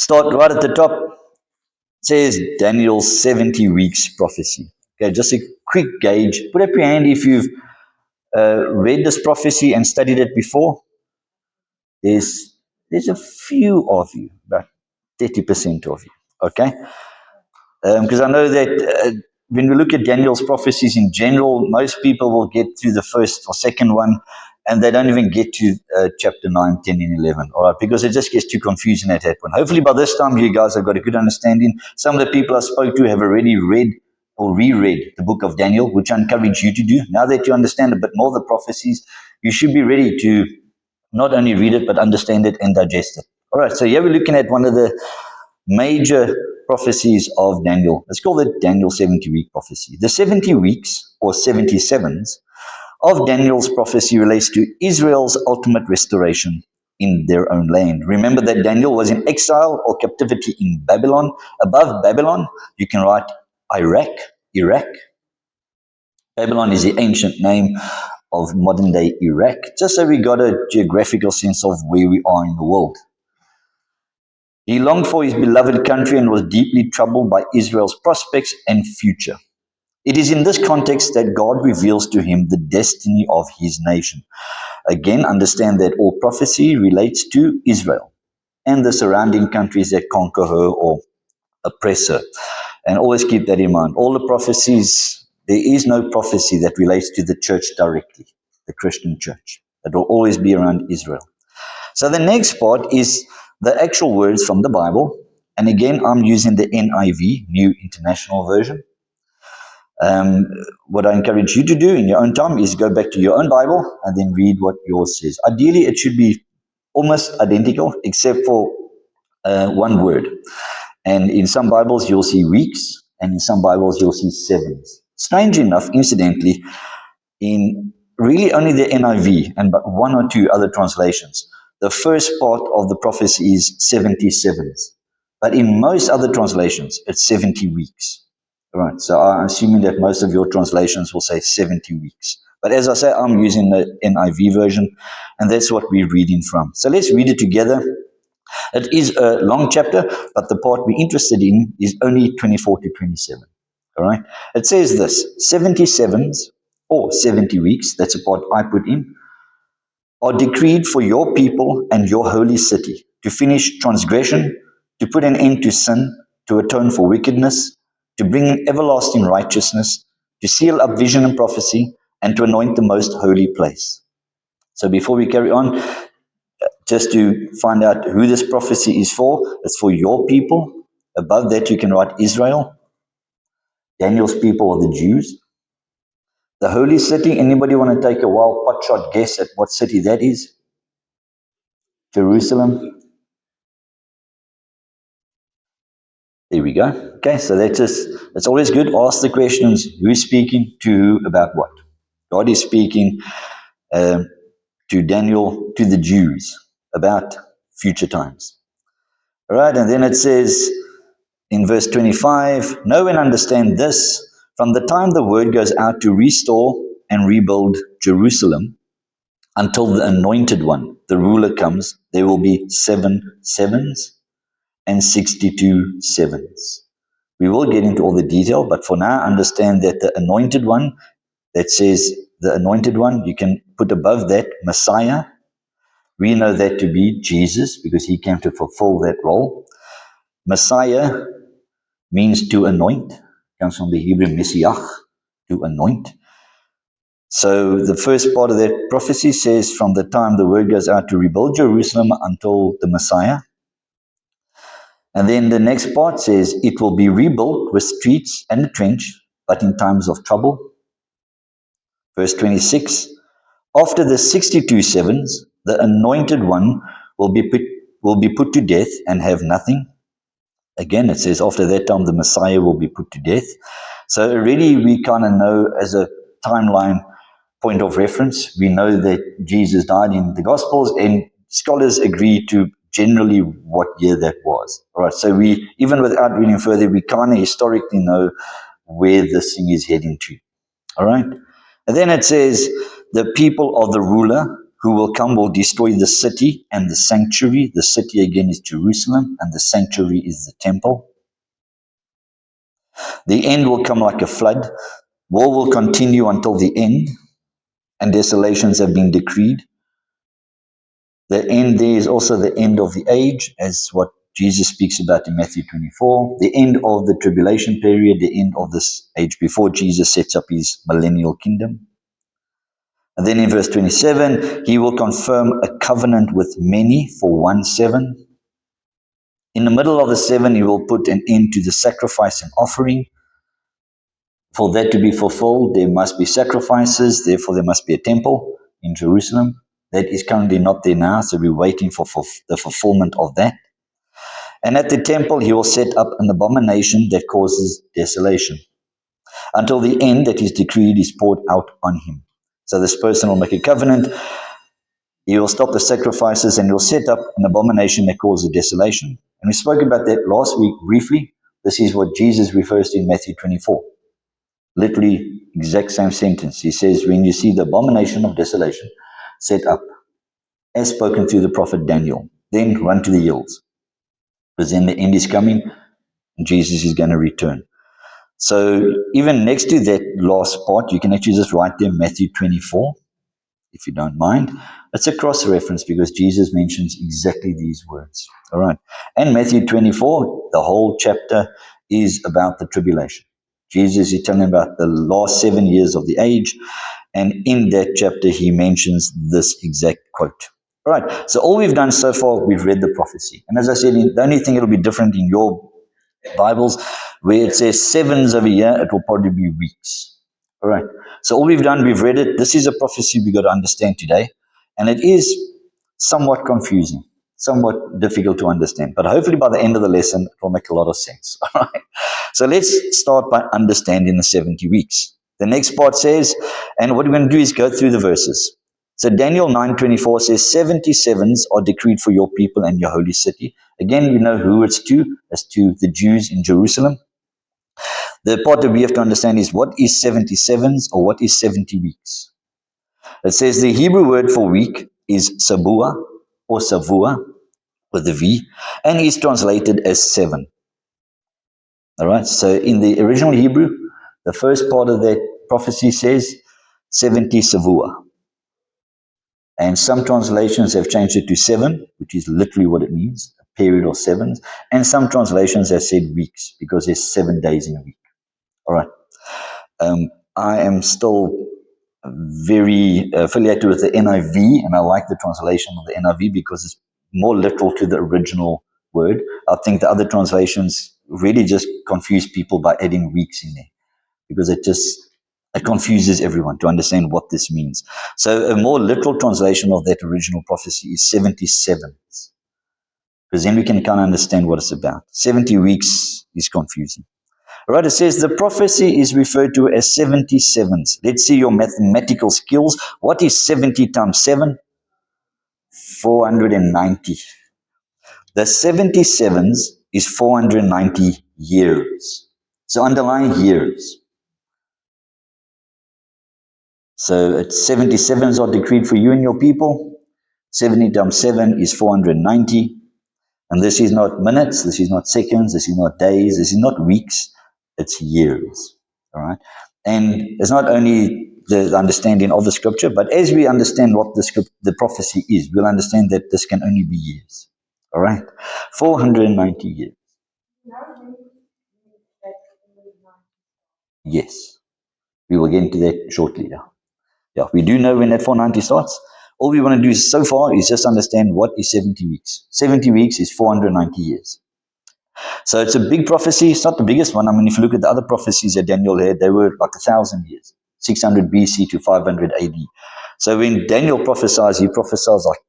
Start right at the top. It says Daniel's 70 weeks prophecy. Okay, just a quick gauge. Put up your hand if you've read this prophecy and studied it before. There's a few of you, about 30% of you. Okay, because I know that when we look at Daniel's prophecies in general, most people will get through the first or second one, and they don't even get to chapter 9, 10, and 11, all right, because it just gets too confusing at that point. Hopefully by this time you guys have got a good understanding. Some of the people I spoke to have already read or reread the book of Daniel, which I encourage you to do. Now that you understand a bit more of the prophecies, you should be ready to not only read it, but understand it and digest it. All right, so here we're looking at one of the major prophecies of Daniel. Let's call it Daniel 70-week prophecy. The 70 weeks, or 77s, of Daniel's prophecy relates to Israel's ultimate restoration in their own land. Remember that Daniel was in exile or captivity in Babylon. Above Babylon, you can write Iraq. Babylon is the ancient name of modern-day Iraq, just so we got a geographical sense of where we are in the world. He longed for his beloved country and was deeply troubled by Israel's prospects and future. It is in this context that God reveals to him the destiny of his nation. Again, understand that all prophecy relates to Israel and the surrounding countries that conquer her or oppress her. And always keep that in mind. All the prophecies, there is no prophecy that relates to the church directly, the Christian church. It will always be around Israel. So the next part is the actual words from the Bible. And again, I'm using the NIV, New International Version. What I encourage you to do in your own time is go back to your own Bible and then read what yours says. Ideally, it should be almost identical, except for one word. And in some Bibles, you'll see weeks, and in some Bibles, you'll see sevens. Strange enough, incidentally, in really only the NIV and but one or two other translations, the first part of the prophecy is 77s. But in most other translations, it's 70 weeks. All right, so I'm assuming that most of your translations will say 70 weeks. But as I say, I'm using the NIV version, and that's what we're reading from. So let's read it together. It is a long chapter, but the part we're interested in is only 24 to 27. All right, it says this: 77s or 70 weeks, that's a part I put in, are decreed for your people and your holy city to finish transgression, to put an end to sin, to atone for wickedness, to bring in everlasting righteousness, to seal up vision and prophecy, and to anoint the most holy place. So before we carry on, just to find out who this prophecy is for, it's for your people. Above that you can write Israel. Daniel's people are the Jews. The holy city, anybody want to take a wild pot shot guess at what city that is? Jerusalem. There we go. Okay, so that's always good. Ask the questions, who's speaking to who about what? God is speaking to Daniel, to the Jews, about future times. All right, and then it says in verse 25, know and understand this, from the time the word goes out to restore and rebuild Jerusalem until the anointed one, the ruler, comes, there will be 7 sevens and 62 sevens. We will get into all the detail, but for now, understand that the anointed one, that says the anointed one, you can put above that Messiah. We know that to be Jesus because he came to fulfill that role. Messiah means to anoint. Comes from the Hebrew Messiah, to anoint. So the first part of that prophecy says from the time the word goes out to rebuild Jerusalem until the Messiah. And then the next part says it will be rebuilt with streets and a trench, but in times of trouble. Verse 26, after the 62 sevens, the anointed one will be put to death and have nothing. Again, it says after that time the Messiah will be put to death. So already we kind of know as a timeline point of reference, we know that Jesus died in the Gospels, and scholars agree to generally what year that was. All right, so we, even without reading further, we kind of historically know where this thing is heading to. All right, and then it says the people of the ruler, who will come will destroy the city and the sanctuary. The city again is Jerusalem, and the sanctuary is the temple. The end will come like a flood. War will continue until the end, and desolations have been decreed. The end there is also the end of the age, as what Jesus speaks about in Matthew 24. The end of the tribulation period, the end of this age before Jesus sets up his millennial kingdom. And then in verse 27, he will confirm a covenant with many for 1 7. In the middle of the 7, he will put an end to the sacrifice and offering. For that to be fulfilled, there must be sacrifices, therefore there must be a temple in Jerusalem. That is currently not there now, so we're waiting for the fulfillment of that. And at the temple, he will set up an abomination that causes desolation, until the end that is decreed is poured out on him. So this person will make a covenant, he will stop the sacrifices, and he will set up an abomination that causes desolation. And we spoke about that last week briefly. This is what Jesus refers to in Matthew 24. Literally, exact same sentence. He says, when you see the abomination of desolation set up, as spoken through the prophet Daniel, then run to the hills. Because then the end is coming, and Jesus is going to return. So even next to that last part, you can actually just write there Matthew 24, if you don't mind. It's a cross-reference because Jesus mentions exactly these words. All right. And Matthew 24, the whole chapter is about the tribulation. Jesus is telling about the last 7 years of the age, and in that chapter he mentions this exact quote. All right, so all we've done so far, we've read the prophecy. And as I said, the only thing it'll be different in your Bibles, where it says sevens of a year, it will probably be weeks. All right, so all we've done, we've read it. This is a prophecy we've got to understand today, and it is somewhat confusing, somewhat difficult to understand, but hopefully by the end of the lesson, it will make a lot of sense. All right, so let's start by understanding the 70 weeks. The next part says, and what we're going to do is go through the verses. So Daniel 9:24 says, 77s are decreed for your people and your holy city. Again, we know who it's to. It's to the Jews in Jerusalem. The part that we have to understand is what is 77s or what is 70 weeks. It says the Hebrew word for week is sabua or savua with a V, and is translated as 7. All right, so in the original Hebrew, the first part of that prophecy says 70 savua. And some translations have changed it to 7, which is literally what it means, a period of 7s. And some translations have said weeks, because there's 7 days in a week. All right. I am still very affiliated with the NIV, and I like the translation of the NIV because it's more literal to the original word. I think the other translations really just confuse people by adding weeks in there, because it confuses everyone to understand what this means. So a more literal translation of that original prophecy is 77, because then we can kind of understand what it's about. 70 weeks is confusing. All right, it says the prophecy is referred to as 77s. Let's see your mathematical skills. What is 70 times 7? 490. The 77s is 490 years. So underline years. So it's 77s are decreed for you and your people. 70 times 7 is 490. And this is not minutes, this is not seconds, this is not days, this is not weeks, it's years. All right? And it's not only the understanding of the scripture, but as we understand what the prophecy is, we'll understand that this can only be years. All right? 490 years. Yes. We will get into that shortly. Yeah, we do know when that 490 starts. All we want to do so far is just understand what is 70 weeks. 70 weeks is 490 years. So it's a big prophecy. It's not the biggest one. I mean, if you look at the other prophecies that Daniel had, they were like 1,000 years, 600 BC to 500 AD. So when Daniel prophesies, he prophesies like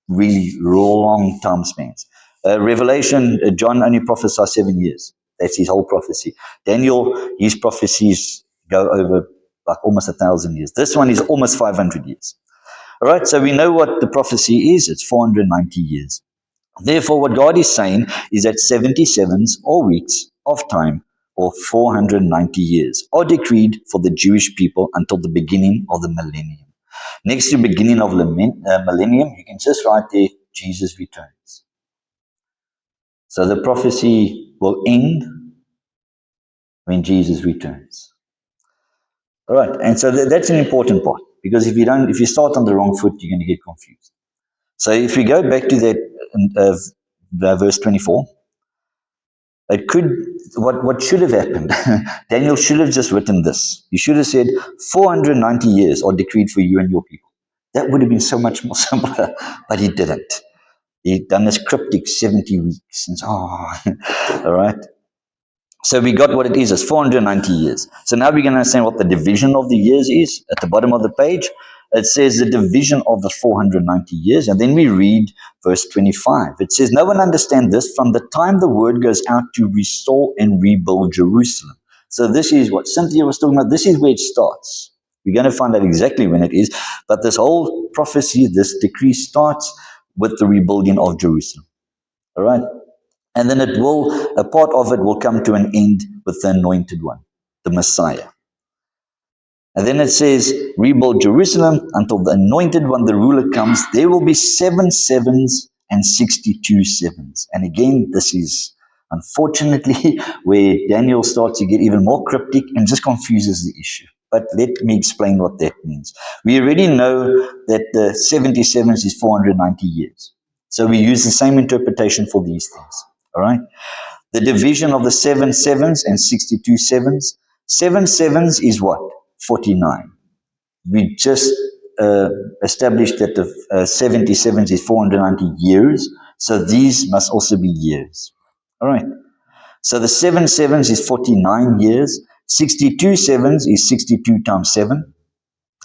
really long time spans. Revelation, John only prophesies 7 years. That's his whole prophecy. Daniel, his prophecies go over like almost 1,000 years. This one is almost 500 years. All right, so we know what the prophecy is. It's 490 years. Therefore, what God is saying is that 77s or weeks of time, or 490 years, are decreed for the Jewish people until the beginning of the millennium. Next to beginning of millennium, you can just write there, Jesus returns. So the prophecy will end when Jesus returns. All right, and so that's an important part, because if you start on the wrong foot, you're going to get confused. So if we go back to that verse 24, it could what should have happened. Daniel should have just written this. He should have said 490 years are decreed for you and your people. That would have been so much more simpler, but he didn't. He done this cryptic 70 weeks. And all right. So we got what it is, it's 490 years. So now we're going to understand what the division of the years is. At the bottom of the page, it says the division of the 490 years. And then we read verse 25. It says, no one understands this from the time the word goes out to restore and rebuild Jerusalem. So this is what Cynthia was talking about. This is where it starts. We're going to find out exactly when it is. But this whole prophecy, this decree starts with the rebuilding of Jerusalem. All right? And then a part of it will come to an end with the anointed one, the Messiah. And then it says, rebuild Jerusalem until the anointed one, the ruler, comes. There will be 7 sevens and 62 sevens. And again, this is unfortunately where Daniel starts to get even more cryptic and just confuses the issue. But let me explain what that means. We already know that the 77s is 490 years. So we use the same interpretation for these things. All right? The division of the 7 sevens and 62 sevens. 7 sevens is what? 49. We just established that the 77s is 490 years. So these must also be years. All right. So the 7 sevens is 49 years. 62 sevens is 62 times 7.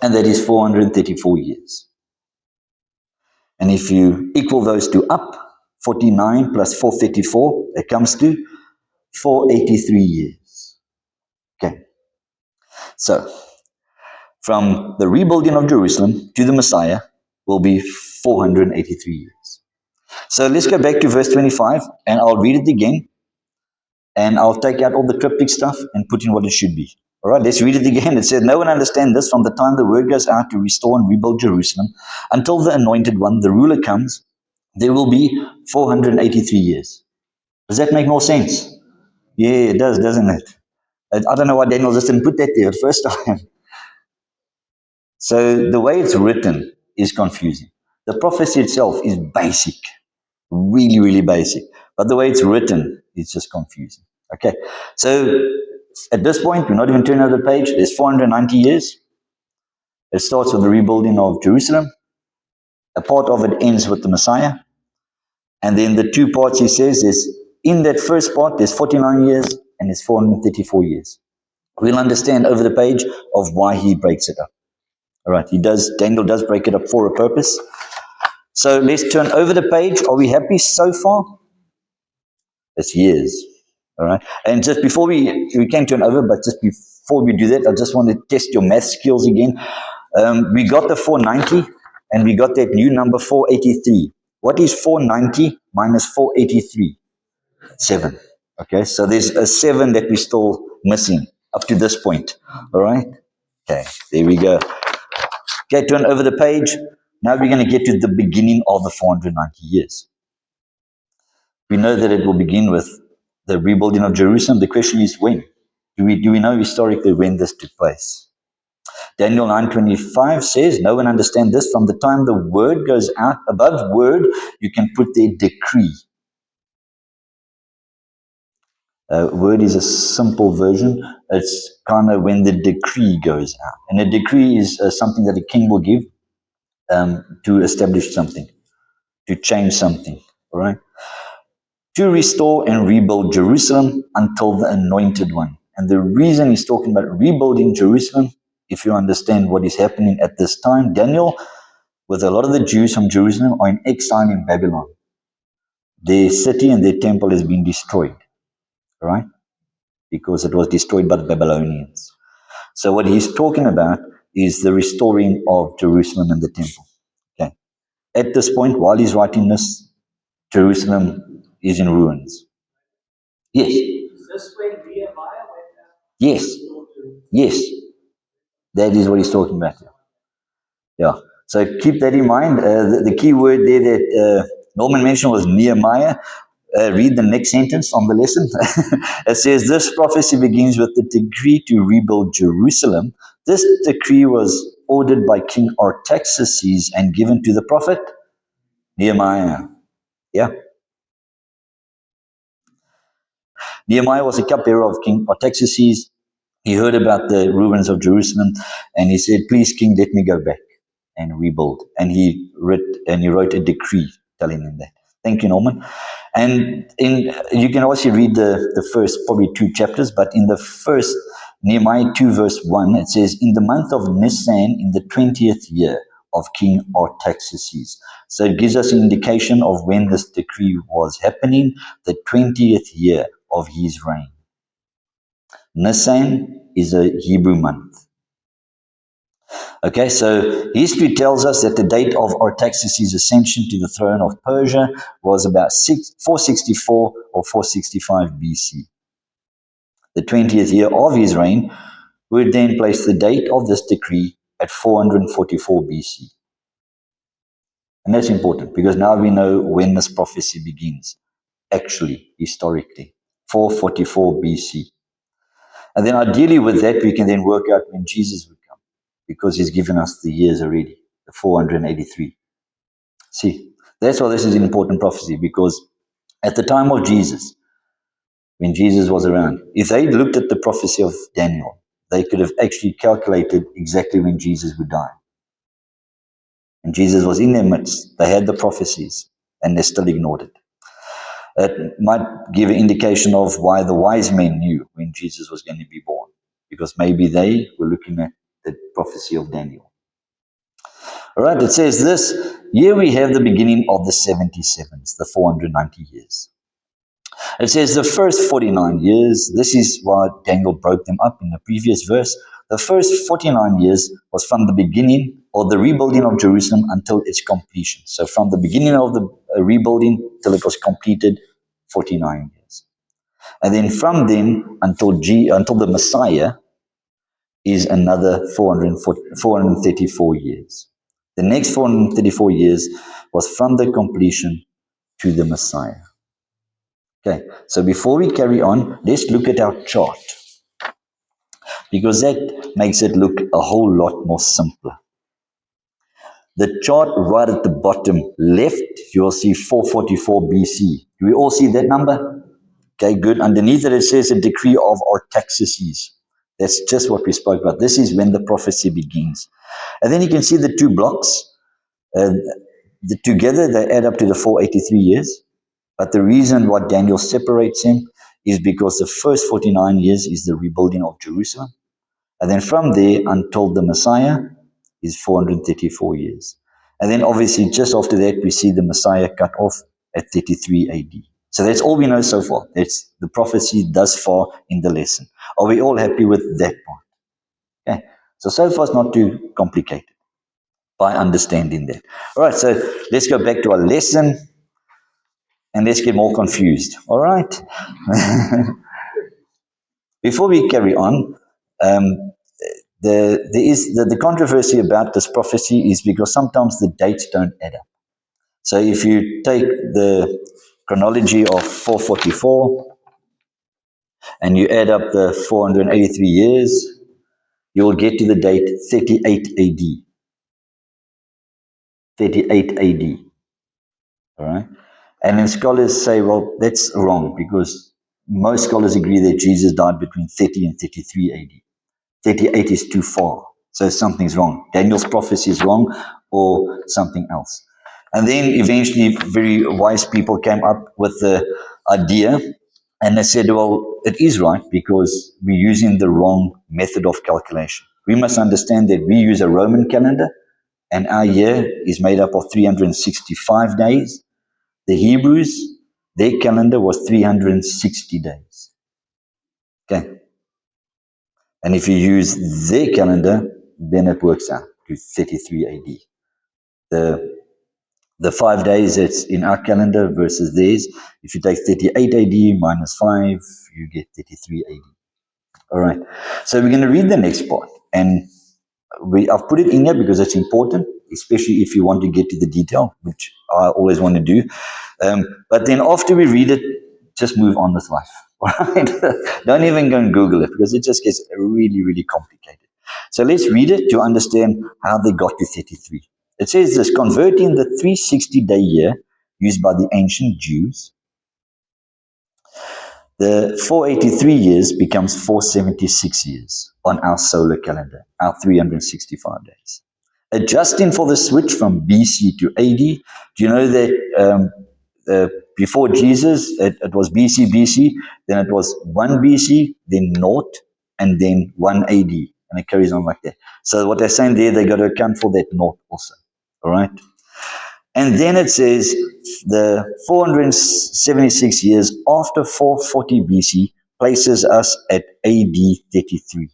And that is 434 years. And if you equal those two up, 49 plus 434, it comes to 483 years. Okay. So, from the rebuilding of Jerusalem to the Messiah will be 483 years. So let's go back to verse 25, and I'll read it again, and I'll take out all the cryptic stuff and put in what it should be. All right, let's read it again. It says, no one understands this from the time the word goes out to restore and rebuild Jerusalem until the anointed one, the ruler, comes. There will be 483 years. Does that make more sense? Yeah, it does, doesn't it? I don't know why Daniel just didn't put that there the first time. So the way it's written is confusing. The prophecy itself is basic, really, really basic. But the way it's written is just confusing. Okay, so at this point, we're not even turning over the page. There's 490 years. It starts with the rebuilding of Jerusalem. A part of it ends with the Messiah. And then the two parts he says is, in that first part, there's 49 years and there's 434 years. We'll understand over the page of why he breaks it up. All right, Daniel does break it up for a purpose. So let's turn over the page. Are we happy so far? It's years. All right. And just before we can turn over, but just before we do that, I just want to test your math skills again. We got the 490 and we got that new number 483. What is 490 minus 483? 7. Okay. So there's a 7 that we're still missing up to this point. All right. Okay. There we go. Okay, turn over the page. Now we're going to get to the beginning of the 490 years. We know that it will begin with the rebuilding of Jerusalem. The question is when? Do we know historically when this took place? Daniel 9:25 says, no one understands this. From the time the word goes out, above word, you can put their decree. Word is a simple version. It's kind of when the decree goes out. And a decree is something that a king will give to establish something, to change something, all right? To restore and rebuild Jerusalem until the anointed one. And the reason he's talking about rebuilding Jerusalem, if you understand what is happening at this time, Daniel, with a lot of the Jews from Jerusalem, are in exile in Babylon. Their city and their temple has been destroyed, all right? Because it was destroyed by the Babylonians. So what he's talking about is the restoring of Jerusalem and the temple. Okay. At this point, while he's writing this, Jerusalem is in ruins. Yes. Is this when Nehemiah went down? Yes. Yes. That is what he's talking about here. Yeah. So keep that in mind. The key word there that Norman mentioned was Nehemiah. Read the next sentence on the lesson. It says, this prophecy begins with the decree to rebuild Jerusalem. This decree was ordered by King Artaxerxes and given to the prophet Nehemiah. Yeah. Nehemiah was a cupbearer of King Artaxerxes. He heard about the ruins of Jerusalem and he said, please, King, let me go back and rebuild. And he wrote a decree telling him that. Thank you, Norman. And you can also read the first probably 2 chapters, but in the first, Nehemiah 2 verse 1, it says, in the month of Nisan, in the 20th year of King Artaxerxes. So it gives us an indication of when this decree was happening, the 20th year of his reign. Nisan is a Hebrew month. Okay, so history tells us that the date of Artaxerxes' ascension to the throne of Persia was about 464 or 465 BC. The 20th year of his reign would then place the date of this decree at 444 BC. And that's important because now we know when this prophecy begins, actually, historically, 444 BC. And then ideally with that, we can then work out when Jesus would come because he's given us the years already, the 483. See, that's why this is an important prophecy, because at the time of Jesus, when Jesus was around, if they looked at the prophecy of Daniel, they could have actually calculated exactly when Jesus would die. And Jesus was in their midst. They had the prophecies, and they still ignored it. It might give an indication of why the wise men knew when Jesus was going to be born, because maybe they were looking at the prophecy of Daniel. All right, it says this, here we have the beginning of the 77s, the 490 years. It says the first 49 years, this is why Daniel broke them up in the previous verse. The first 49 years was from the beginning or the rebuilding of Jerusalem until its completion. So from the beginning of the rebuilding till it was completed, 49 years. And then from then until the Messiah is another 434 years. The next 434 years was from the completion to the Messiah. Okay, so before we carry on, let's look at our chart, because that makes it look a whole lot more simpler. The chart right at the bottom left, you'll see 444 BC. Do we all see that number? Okay, good. Underneath it says a decree of Artaxerxes. That's just what we spoke about. This is when the prophecy begins. And then you can see the 2 blocks. Together they add up to the 483 years. But the reason why Daniel separates him is because the first 49 years is the rebuilding of Jerusalem. And then from there until the Messiah is 434 years. And then obviously just after that, we see the Messiah cut off at 33 AD. So that's all we know so far. That's the prophecy thus far in the lesson. Are we all happy with that part? Okay. So far it's not too complicated by understanding that. All right, so let's go back to our lesson. And let's get more confused. All right. Before we carry on, the controversy about this prophecy is because sometimes the dates don't add up. So if you take the chronology of 444 and you add up the 483 years, you will get to the date 38 AD. 38 AD. All right. And then scholars say, well, that's wrong because most scholars agree that Jesus died between 30 and 33 AD. 38 is too far. So something's wrong. Daniel's prophecy is wrong or something else. And then eventually very wise people came up with the idea and they said, well, it is right because we're using the wrong method of calculation. We must understand that we use a Roman calendar and our year is made up of 365 days. The Hebrews, their calendar was 360 days. Okay. And if you use their calendar, then it works out to 33 AD. The 5 days that's in our calendar versus theirs, if you take 38 AD minus 5, you get 33 AD. All right. So we're going to read the next part. And I've put it in here because it's important. especially if you want to get to the detail, which I always want to do. But then after we read it, just move on with life. All right? Don't even go and Google it because it just gets really, really complicated. So let's read it to understand how they got to 33. It says this, converting the 360-day year used by the ancient Jews, the 483 years becomes 476 years on our solar calendar, our 365 days. Adjusting for the switch from BC to AD, do you know that before Jesus, it was BC, then it was 1 BC, then naught, and then 1 AD. And it carries on like that. So what they're saying there, they got to account for that naught also. All right? And then it says the 476 years after 440 BC places us at AD 33.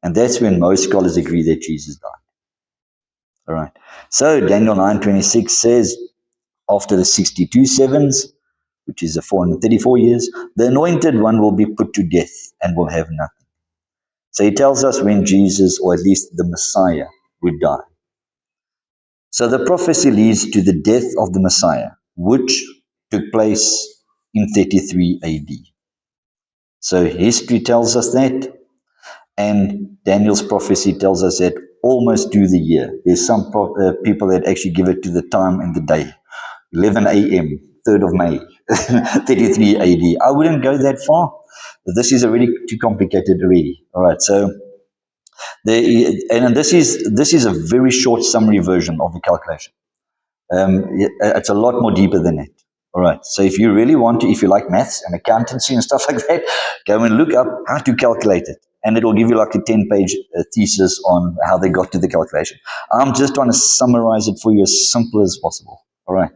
And that's when most scholars agree that Jesus died. All right. So Daniel 9:26 says, after the 62 sevens, which is the 434 years, the anointed one will be put to death and will have nothing. So he tells us when Jesus, or at least the Messiah, would die. So the prophecy leads to the death of the Messiah, which took place in 33 AD. So history tells us that, and Daniel's prophecy tells us that almost to the year. There's some people that actually give it to the time and the day. 11 a.m., 3rd of May, 33 AD. I wouldn't go that far. This is already too complicated already. All right, so this is a very short summary version of the calculation. It's a lot more deeper than that. All right. So if you really want to, if you like maths and accountancy and stuff like that, go and look up how to calculate it. And it will give you like a 10-page thesis on how they got to the calculation. I'm just trying to summarize it for you as simple as possible. All right.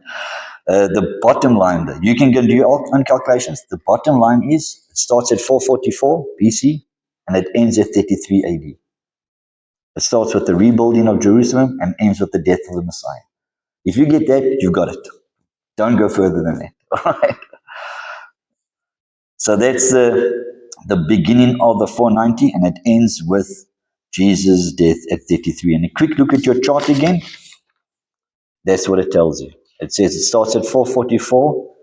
The bottom line, though, you can go and do your own calculations. The bottom line is it starts at 444 BC and it ends at 33 AD. It starts with the rebuilding of Jerusalem and ends with the death of the Messiah. If you get that, you've got it. Don't go further than that. All right. So that's the beginning of the 490, and it ends with Jesus' death at 33. And a quick look at your chart again. That's what it tells you. It says it starts at 444,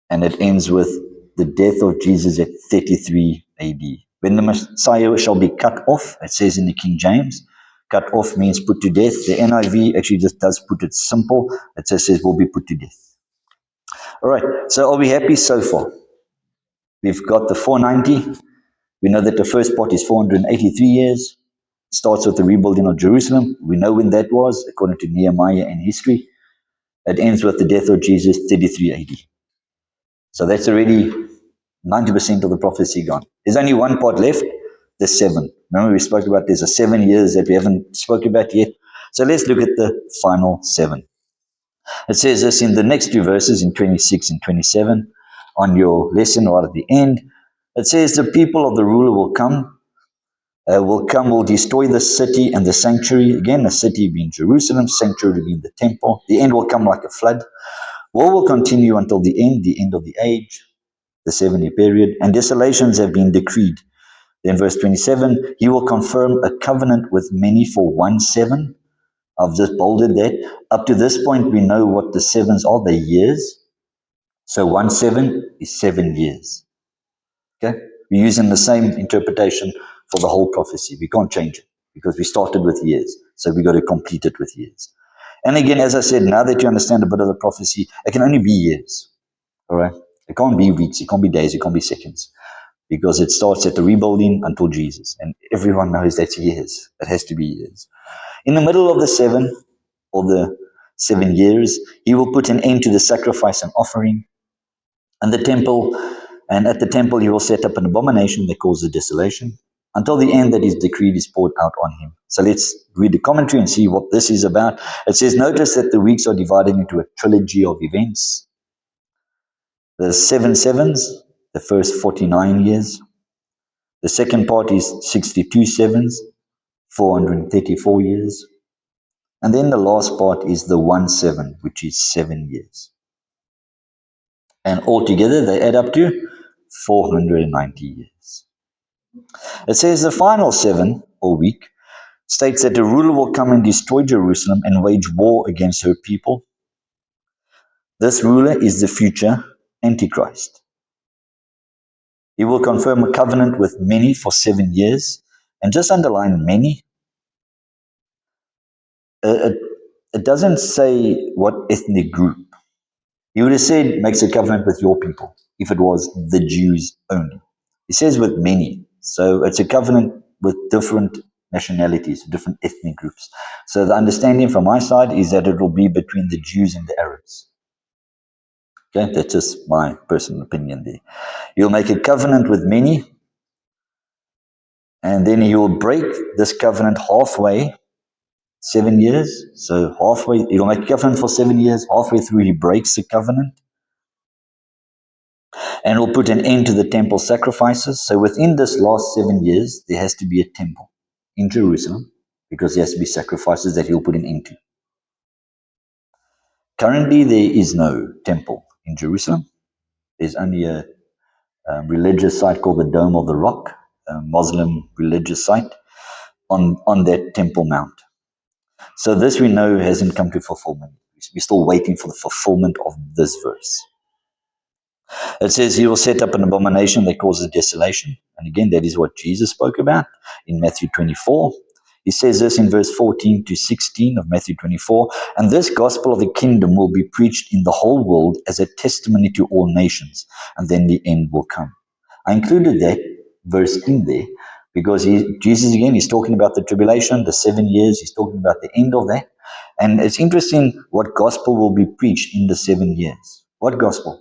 and it ends with the death of Jesus at 33 AD. When the Messiah shall be cut off, it says in the King James, cut off means put to death. The NIV actually just does put it simple. It just says will be put to death. All right, so are we happy so far? We've got the 490. We know that the first part is 483 years. It starts with the rebuilding of Jerusalem. We know when that was, according to Nehemiah and history. It ends with the death of Jesus, 33 AD. So that's already 90% of the prophecy gone. There's only one part left, the 7. Remember we spoke about there's a 7 years that we haven't spoken about yet. So let's look at the final 7. It says this in the next two verses, in 26 and 27, on your lesson right at the end. It says, the people of the ruler will destroy the city and the sanctuary. Again, the city being Jerusalem, sanctuary being the temple. The end will come like a flood. War will continue until the end of the age, the 70 period, and desolations have been decreed. Then verse 27, he will confirm a covenant with many for 1 7. I've just bolded that. Up to this point, we know what the sevens are, the years. So 1 7 is 7 years. Okay? We're using the same interpretation for the whole prophecy. We can't change it because we started with years. So we got to complete it with years. And again, as I said, now that you understand a bit of the prophecy, it can only be years. All right? It can't be weeks, it can't be days, it can't be seconds. Because it starts at the rebuilding until Jesus. And everyone knows that's years. It has to be years. In the middle of the 7, or the 7 years, he will put an end to the sacrifice and offering. And at the temple he will set up an abomination that causes desolation, until the end that his decree is poured out on him. So let's read the commentary and see what this is about. It says, notice that the weeks are divided into a trilogy of events. The 7 sevens, the first 49 years. The second part is 62 sevens, 434 years. And then the last part is the 1 7, which is 7 years. And altogether they add up to 490 years. It says the final 7, or week, states that the ruler will come and destroy Jerusalem and wage war against her people. This ruler is the future Antichrist. He will confirm a covenant with many for 7 years. And just underline many. It doesn't say what ethnic group. He would have said makes a covenant with your people if it was the Jews only. He says with many. So it's a covenant with different nationalities, different ethnic groups. So the understanding from my side is that it will be between the Jews and the Arabs. Okay, that's just my personal opinion there. He'll make a covenant with many, and then he will break this covenant halfway, 7 years. So halfway, he'll make a covenant for 7 years. Halfway through, he breaks the covenant. And will put an end to the temple sacrifices. So within this last 7 years, there has to be a temple in Jerusalem, because there has to be sacrifices that he'll put an end to. Currently, there is no temple in Jerusalem. There's only a religious site called the Dome of the Rock, a Muslim religious site on that Temple Mount. So this we know hasn't come to fulfillment. We're still waiting for the fulfillment of this verse. It says he will set up an abomination that causes desolation. And again, that is what Jesus spoke about in Matthew 24. He says this in verse 14 to 16 of Matthew 24. And this gospel of the kingdom will be preached in the whole world as a testimony to all nations. And then the end will come. I included that verse in there because Jesus, again, is talking about the tribulation, the 7 years. He's talking about the end of that. And it's interesting what gospel will be preached in the 7 years. What gospel?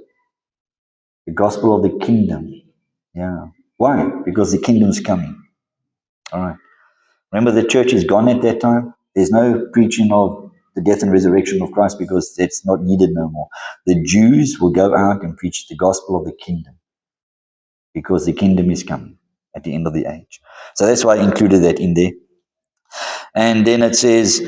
The gospel of the kingdom. Yeah. Why? Because the kingdom's coming. All right. Remember, the church is gone at that time. There's no preaching of the death and resurrection of Christ because it's not needed no more. The Jews will go out and preach the gospel of the kingdom because the kingdom is coming at the end of the age. So that's why I included that in there. And then it says,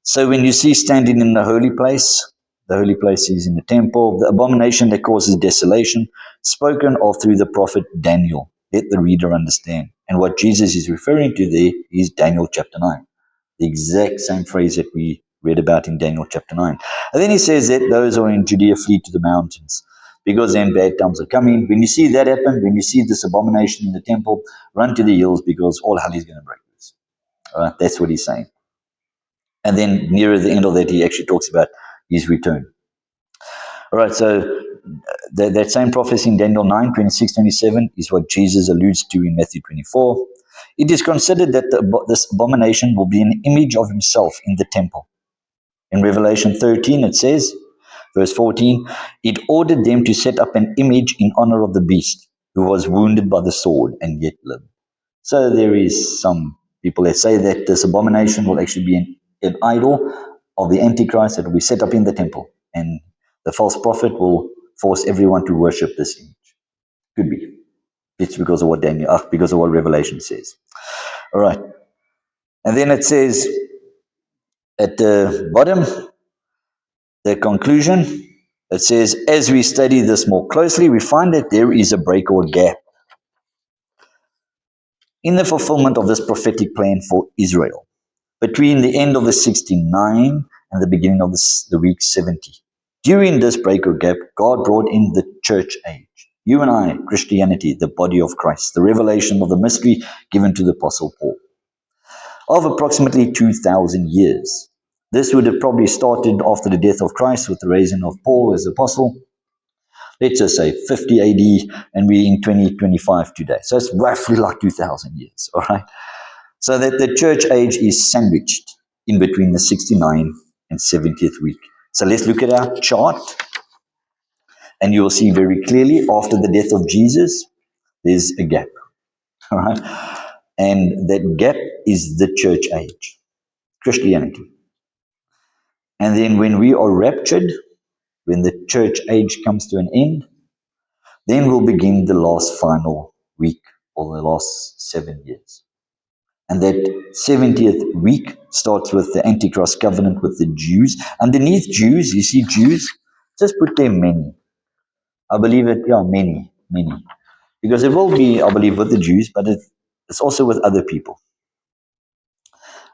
so when you see standing in the holy place is in the temple, the abomination that causes desolation, spoken of through the prophet Daniel. Let the reader understand. And what Jesus is referring to there is Daniel chapter 9. The exact same phrase that we read about in Daniel chapter 9. And then he says that those who are in Judea flee to the mountains, because then bad times are coming. When you see that happen, when you see this abomination in the temple, run to the hills because all hell is going to break loose. That's what he's saying. And then nearer the end of that, he actually talks about his return. All right, so that same prophecy in Daniel 9, 26, 27 is what Jesus alludes to in Matthew 24. It is considered that this abomination will be an image of himself in the temple. In Revelation 13, it says, verse 14, it ordered them to set up an image in honor of the beast who was wounded by the sword and yet lived. So there is some people that say that this abomination will actually be an idol of the Antichrist that will be set up in the temple. And the false prophet will force everyone to worship this image. Could be. It's because of what because of what Revelation says. All right. And then it says at the bottom, the conclusion, it says, as we study this more closely, we find that there is a break or gap in the fulfillment of this prophetic plan for Israel between the end of the 69 and the beginning of the week 70. During this break or gap, God brought in the church age. You and I, Christianity, the body of Christ, the revelation of the mystery given to the Apostle Paul, of approximately 2,000 years. This would have probably started after the death of Christ with the raising of Paul as apostle. Let's just say 50 AD, and we're in 2025 today. So it's roughly like 2,000 years, all right? So that the church age is sandwiched in between the 69 and 70th week. So let's look at our chart, and you will see very clearly after the death of Jesus, there's a gap, all right? And that gap is the church age, Christianity. And then when we are raptured, when the church age comes to an end, then we'll begin the last final week or the last 7 years. And that 70th week starts with the Antichrist covenant with the Jews. Underneath Jews, you see Jews, just put there many. I believe it, many. Because it will be, I believe, with the Jews, but it's also with other people.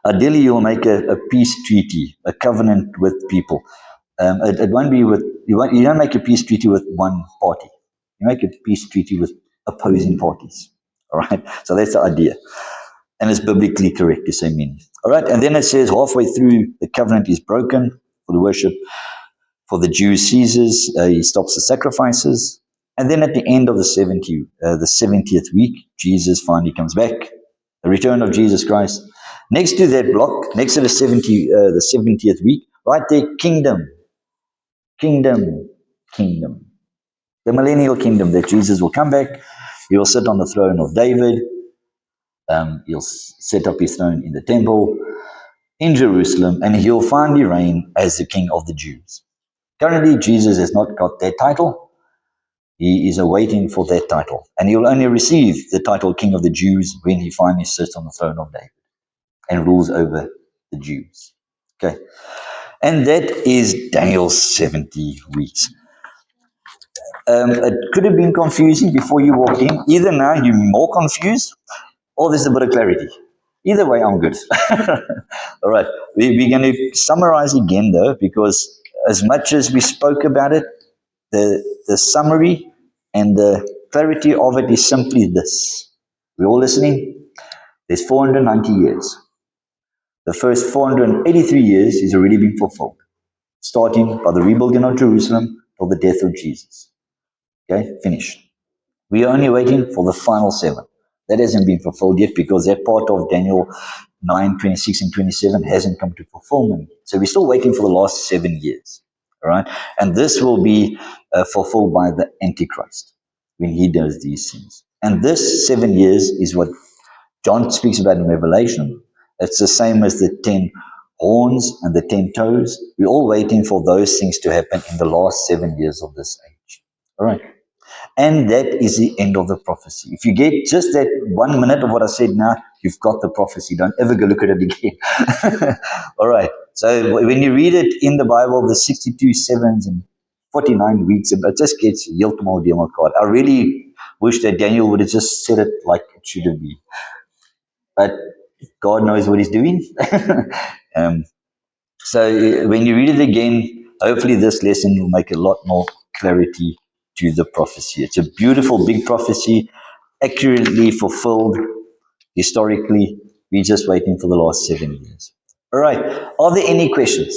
Ideally, you'll make a peace treaty, a covenant with people. It won't be with you don't make a peace treaty with one party. You make a peace treaty with opposing parties. All right. So that's the idea, and it's biblically correct to say many. All right. And then it says halfway through the covenant is broken for the worship. For the Jews ceases. He stops the sacrifices. And then at the end of the 70th week, Jesus finally comes back. The return of Jesus Christ. Next to that block, next to the 70th week, right there, kingdom, kingdom, kingdom. The millennial kingdom that Jesus will come back. He will sit on the throne of David. He'll set up his throne in the temple in Jerusalem, and he'll finally reign as the King of the Jews. Currently, Jesus has not got that title. He is awaiting for that title. And he will only receive the title King of the Jews when he finally sits on the throne of David and rules over the Jews. Okay. And that is Daniel's 70 weeks. It could have been confusing before you walked in. Either now you're more confused or there's a bit of clarity. Either way, I'm good. All right. We're going to summarize again, though, because as much as we spoke about it, the summary and the clarity of it is simply this. We're all listening? There's 490 years. The first 483 years is already been fulfilled, starting by the rebuilding of Jerusalem till the death of Jesus. Okay, finished. We are only waiting for the final 7. That hasn't been fulfilled yet because that part of Daniel 9, 26 and 27 hasn't come to fulfillment. So we're still waiting for the last 7 years. All right. And this will be fulfilled by the Antichrist when he does these things. And this 7 years is what John speaks about in Revelation. It's the same as the 10 horns and the 10 toes. We're all waiting for those things to happen in the last 7 years of this age. All right. And that is the end of the prophecy. If you get just that 1 minute of what I said now, you've got the prophecy. Don't ever go look at it again. All right. So when you read it in the Bible, the 62 sevens and 49 weeks, it just gets Yiltmal Demarcard. I really wish that Daniel would have just said it like it should have been. But God knows what he's doing. So when you read it again, hopefully this lesson will make a lot more clarity to the prophecy. It's a beautiful, big prophecy, accurately fulfilled historically. We're just waiting for the last 7 years. All right. Are there any questions?